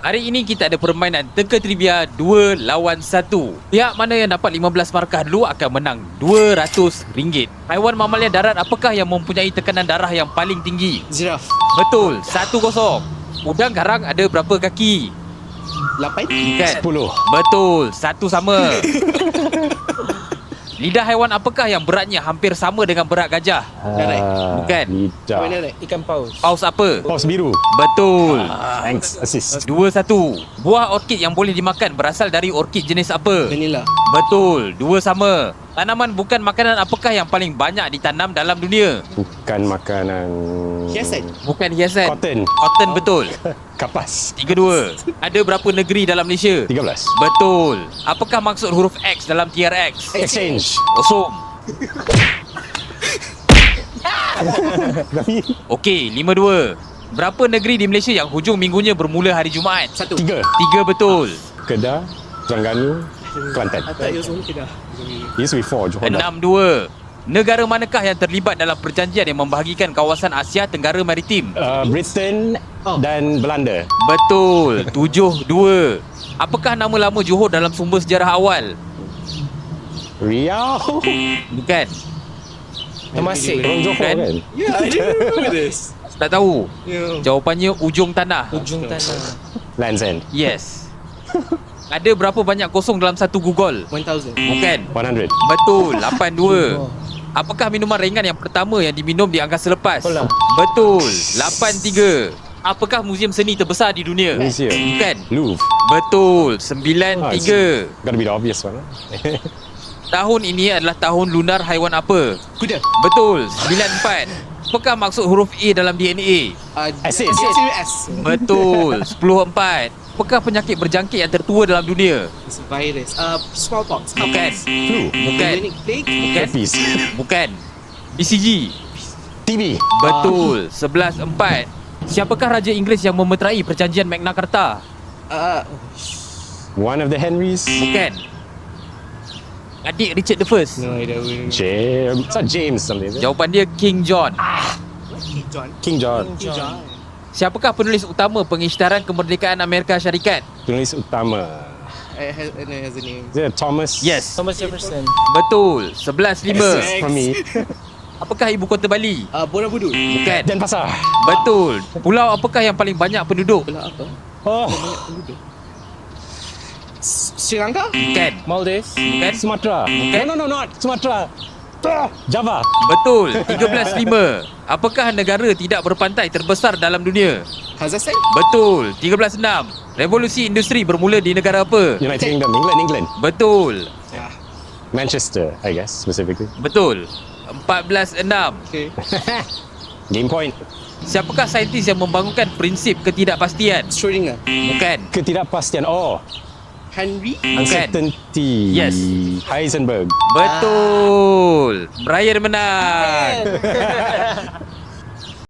Hari ini kita ada permainan teka trivia 2 lawan 1. Pihak mana yang dapat 15 markah dulu akan menang RM200. Haiwan mamalia darat apakah yang mempunyai tekanan darah yang paling tinggi? Ziraf. Betul, 1-0. Udang garang ada berapa kaki? 8. Bukan. 10. Betul, 1 sama. Lidah haiwan apakah yang beratnya hampir sama dengan berat gajah? Darat. Bukan. Lidah. Apa darat? Ikan paus. Paus apa? Paus biru. Betul. Thanks, assist. 2-1. Buah orkid yang boleh dimakan berasal dari orkid jenis apa? Vanilla. Betul, 2 sama. Tanaman bukan makanan apakah yang paling banyak ditanam dalam dunia? Bukan makanan. Hiasan. Bukan hiasan. Cotton. Cotton betul. Kapas. 3-2. Ada berapa negeri dalam Malaysia? 13. Betul. Apakah maksud huruf X dalam TRX? Exchange. Kosong. Tapi Okey, 5-2. Berapa negeri di Malaysia yang hujung minggunya bermula hari Jumaat? 1. 3. 3 betul. Kedah, Terengganu, Kelantan. Tak ya semua Kedah. Used to be 4. Johor. 6-2. Negara manakah yang terlibat dalam perjanjian yang membahagikan kawasan Asia Tenggara Maritim? Britain dan Belanda. Betul, 7-2. Apakah nama lama Johor dalam sumber sejarah awal? Riau. Bukan. Temasek. Orang Johor Kan? kan? Yeah, I didn't know this. Tak tahu. Yeah. Jawapannya ujung tanah. Ujung tanah. Land's End. Yes. Ada berapa banyak kosong dalam satu gugol? 1000. Bukan. 100. Betul, 8-2. Apakah minuman ringan yang pertama yang diminum di angkasa lepas? Cola. Betul, 8-3. Apakah muzium seni terbesar di dunia? Museum. Bukan. Louvre. Betul, 9-3. Gotta be the obvious one. Tahun ini adalah tahun lunar haiwan apa? Kuda. Betul, 94. Apakah maksud huruf A dalam DNA? Acid. S. Betul, 10-4. Apakah penyakit berjangkit yang tertua dalam dunia? It's a virus. Smallpox. Bukan. Flu. Bukan. Bubonic plague. Bukan. Herpes. Bukan. BCG. TB. Betul, 11-4. Siapakah Raja Inggeris yang memeterai perjanjian Magna Carta? One of the Henrys. Bukan. Adik Richard the First. No idea. James. It's not James something. Is it? Jawapan dia King John. John. King John. John. Siapakah penulis utama pengisytiharan kemerdekaan Amerika Syarikat? Penulis utama. It has a name. Is it Thomas? Yes. Thomas Jefferson. Betul, 11-5. For me. Apakah ibu kota Bali? Borobudur. Bukan. Denpasar. Betul. Pulau apakah yang paling banyak penduduk? Belah apa? Oh. Sri Lanka. Bukan. Maldives. Bukan. Sumatera. Bukan. No, not Sumatera. Java. Betul, 13-5. Apakah negara tidak berpantai terbesar dalam dunia? Kazakhstan. Betul, 13-6. Revolusi industri bermula di negara apa? United Kingdom. England. Betul. Manchester, I guess, specifically. Betul. 14-6. Okay. Game point. Siapakah saintis yang membangunkan prinsip ketidakpastian? Schrödinger. Bukan. Ketidakpastian. Oh. Henry. Uncertainty. Yes. Heisenberg. Betul. Brian menang.